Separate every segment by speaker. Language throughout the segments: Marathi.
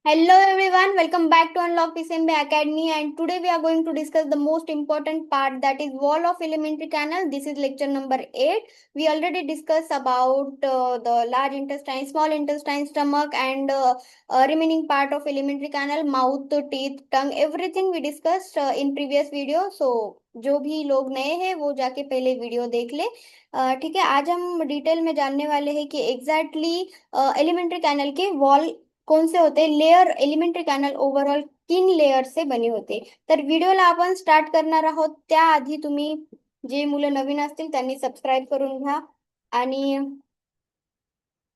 Speaker 1: Hello everyone, welcome back to Unlock PCMB Academy, and today we are going to discuss the most important part, that is wall of elementary canal. This is lecture number 8. We already discussed about the large intestine, small intestine, stomach, and remaining part of elementary canal, mouth, teeth, tongue, everything we discussed in previous video. So जो भी लोग नए हैं वो जाके पहले वीडियो देख ले। ठीक है, आज हम डिटेल में जानने वाले हैं कि एग्जैक्टली एलिमेंट्री कैनल के वॉल कोणते होते, लेयर एलिमेंटरी कॅनल ओव्हरऑल तीन लेयर से बने होते. तर व्हिडिओला आपण स्टार्ट करणार आहोत. त्याआधी तुम्ही जे मुलं नवीन असतील त्यांनी सबस्क्राईब करून घ्या आणि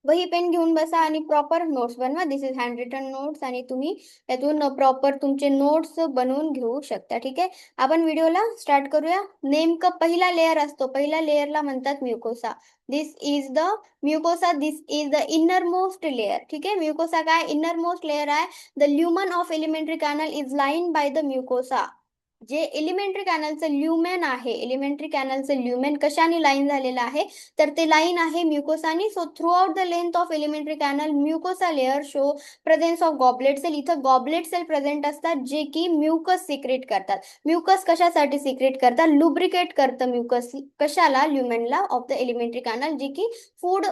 Speaker 1: वही पेन घेऊन बसा आणि प्रॉपर नोट्स बनवा. दिस इज हँड रिटन नोट्स आणि तुम्ही त्यातून प्रॉपर तुमचे नोट्स बनवून घेऊ शकता. ठीक आहे, आपण व्हिडिओला स्टार्ट करूया. नेमकं पहिला लेअर असतो, पहिल्या लेअरला म्हणतात mucosa. This is the mucosa, this is the innermost layer. ठीक आहे, म्युकोसा काय इनर मोस्ट लेअर आहे. The lumen of alimentary canal is line by the mucosa. जे एलिमेंटरी कॅनलचं ल्युमेन आहे, एलिमेंटरी कॅनलचं ल्युमेन कशाने लाईन झालेलं आहे, तर ते लाईन आहे म्युकोसानी. So throughout the length of alimentary canal mucosa layer show presence of goblet cell. इथं गॉबलेट सेल प्रेझेंट असतात जे की म्युकस सिक्रेट करतात. म्युकस कशासाठी सिक्रेट करतात, लुब्रिकेट करतं म्युकस कशाला, ल्युमेनला ऑफ द एलिमेंटरी कॅनल, जे की फूड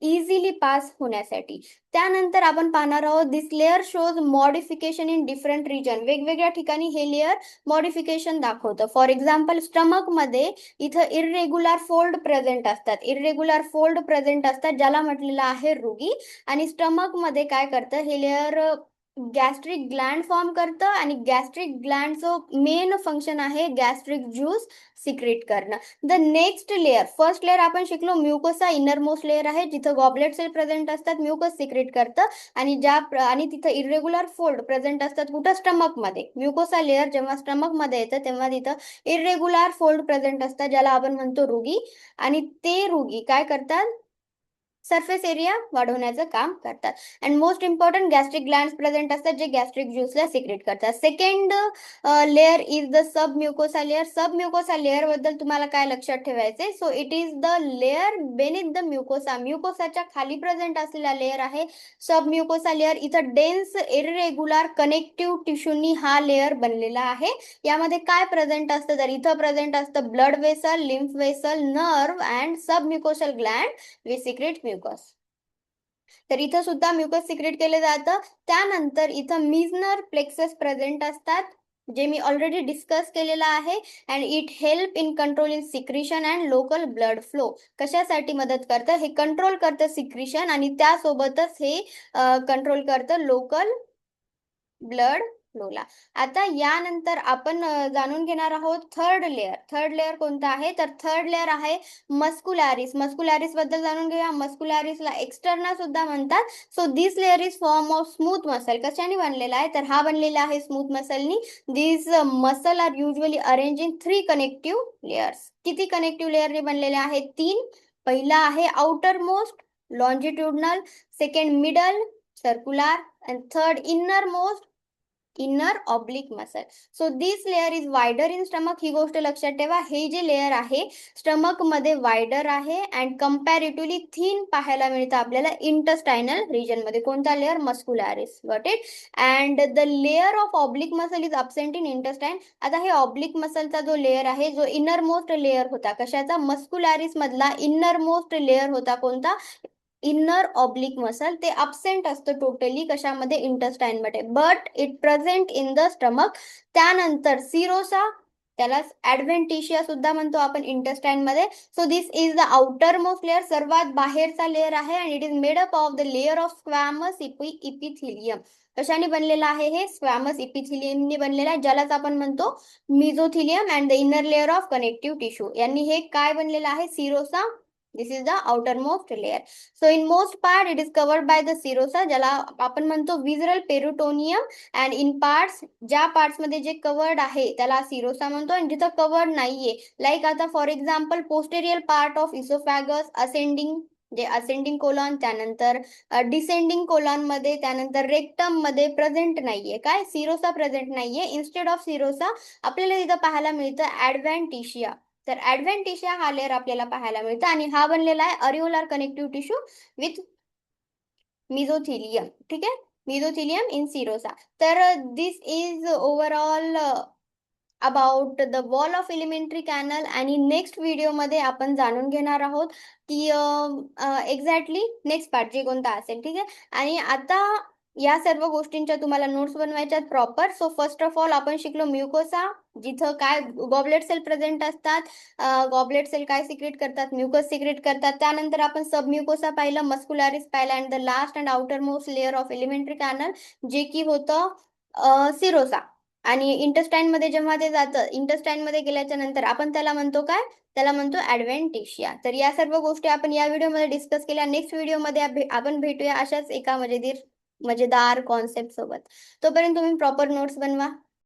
Speaker 1: इझिली पास होण्यासाठी. त्यानंतर आपण पाहणार आहोत this layer shows modification in different region. वेगवेगळ्या ठिकाणी हे लेअर मॉडिफिकेशन दाखवतं. फॉर एक्झाम्पल स्टमक मध्ये इथं इरेग्युलर फोल्ड प्रेझेंट असतात, इरेग्युलर फोल्ड प्रेझेंट असतात ज्याला म्हटलेलं आहे रुगी. आणि स्टमक मध्ये काय करतं हे लेअर, गॅस्ट्रिक ग्लँड फॉर्म करतं आणि गॅस्ट्रिक ग्लँडचं मेन फंक्शन आहे गॅस्ट्रिक ज्यूस सिक्रेट करणं. The next layer, first layer आपण शिकलो म्युकोसा इनर मोस्ट लेअर आहे जिथं गॉबलेट सेल प्रेझेंट असतात, म्युकस सिक्रेट करतं. आणि तिथं इरेग्युलर फोल्ड प्रेझेंट असतात कुठं, स्टमक मध्ये. म्युकोसा लेअर जेव्हा स्टमक मध्ये येतं तेव्हा तिथं इरेग्युलर फोल्ड प्रेझेंट असतात ज्याला आपण म्हणतो रुगी. आणि ते रुगी काय करतात, सरफेस एरिया वाढवण्याचं काम करतात. And most important gastric glands present असतात जे गॅस्ट्रिक ज्यूसला सिक्रेट करतात. Second layer is the submucosa layer. Submucosa layer बद्दल तुम्हाला काय लक्षात ठेवायचे, so it is the layer beneath the mucosa. म्युकोसाच्या खाली प्रेझेंट असलेला लेअर आहे सब म्युकोसा लेअर. इथं डेन्स इरेग्युलर कनेक्टिव्ह टिश्यूनी हा लेअर बनलेला आहे. यामध्ये काय प्रेझेंट असतं, तर इथं प्रेझेंट असतं blood vessel, lymph vessel, nerve and submucosal gland we secrete mucus. तर इथं सुद्धा म्युकस सिक्रेट केलं जातं. त्यानंतर इथं मिझनर प्लेक्सस प्रेझेंट असतात जे मी ऑलरेडी डिस्कस केलेलं आहे. And it help in control in secretion and local blood flow. कशासाठी मदत करतं, हे कंट्रोल करतं सिक्रिशन आणि त्यासोबतच हे कंट्रोल करतं लोकल ब्लड फ्लोला. आता यानंतर आपण जाणून घेणार आहोत थर्ड लेअर. थर्ड लेअर कोणता आहे, तर थर्ड लेअर आहे मस्कुलॅरिस. मस्कुलॅरिस बद्दल जाणून घेऊया. मस्कुलॅरिसला एक्सटर्ना सुद्धा म्हणतात. So this layer is form of smooth muscle. कशाने बनलेला आहे, तर हा बनलेला आहे स्मूथ मसलनी. This muscle are usually arrange in 3 connective layers. किती कनेक्टिव्ह लेअरने बनलेले आहेत, 3. पहिला आहे outermost longitudinal, second middle circular and third innermost inner oblique muscle. So this layer is wider in stomach. ही गोष्ट लक्षात ठेवा, हे जे लेअर आहे स्टमक मध्ये वायडर आहे अँड कम्पॅरेटिव्हली थिन पाहायला मिळतं आपल्याला इंटस्टायनल रिजन मध्ये. कोणता layer, muscularis. Got it. And the layer of oblique muscle is absent in intestine. आता हे ऑब्लिक मसलचा जो लेअर आहे, जो इनर मोस्ट लेअर होता कशाचा, मस्कुलॅरिस मधला इनर मोस्ट लेअर होता कोणता, इनर ऑब्लिक मसल. ते अब्सेंट असतं टोटली कशामध्ये, इंटस्टाइन मध्ये, but it present in the stomach. त्यानंतर सिरोसा, त्याला ऍडव्हेंटिशिया सुद्धा म्हणतो आपण इंटस्टाइन मध्ये. So this is the outer most layer, सर्वात बाहेरचा लेअर आहे. And it is made up of the layer of squamous epithelium. कशाने बनलेला आहे, हे स्क्वॅमस इपिथिलियमने बनलेला आहे ज्यालाच आपण म्हणतो mesothelium. And the inner layer of connective tissue, यांनी हे काय बनलेलं आहे, serosa. This is the outermost layer. So in most part it is covered by the serosa ज्याला आपण म्हणतो visceral peritoneum. And in parts, ज्या पार्ट्स मध्ये जे कवर्ड आहे त्याला सिरोसा म्हणतो आणि जिथं कवर्ड नाहीये, लाईक आता for example posterior part of oesophagus, ascending जे असेंडिंग कोलॉन, त्यानंतर डिसेंडिंग कोलॉन मध्ये, त्यानंतर रेक्टम मध्ये प्रेझेंट नाहीये काय, सिरोसा प्रेझेंट नाहीये. इन्स्टेड ऑफ सिरोसा आपल्याला इथं पाहायला मिळतं ऍडव्हेंटिशिया. तर ऍडव्हेंटिशिया हा लेअर आपल्याला पाहायला मिळतं आणि हा बनलेला आहे अरिओलर कनेक्टिव्ह टिश्यू विथ मिझोथिलियम. ठीक आहे, mesothelium in serosa. तर this is overall about the wall of alimentary canal. आणि नेक्स्ट व्हिडिओमध्ये आपण जाणून घेणार आहोत की एक्झॅक्टली नेक्स्ट पार्ट जे कोणता असेल. ठीक आहे. आणि आता या सर्व गोष्टींच्या तुम्हाला नोट्स बनवायच्यात proper. So first of all आपण शिकलो म्युकोसा, जिथं काय गॉबलेट सेल प्रेझेंट असतात. गॉबलेट सेल काय सिक्रेट करतात, म्युकस सिक्रेट करतात. त्यानंतर आपण सब म्युकोसा पाहिलं, मस्कुलारिस पाहिलं, and the last and outermost layer of alimentary canal जे की होतं सिरोसा. आणि इंटेस्टाईन मध्ये जेव्हा ते जातं, इंटेस्टाईन मध्ये गेल्याच्या नंतर आपण त्याला म्हणतो काय, त्याला म्हणतो ऍडव्हेंटिशिया. तर या सर्व गोष्टी आपण या व्हिडिओमध्ये डिस्कस केल्या. नेक्स्ट व्हिडिओमध्ये आपण भेटूया अशाच एका मजेदार कॉन्सेप्ट सोबत. तोपर्यंत तुम्ही प्रॉपर नोट्स बनवा.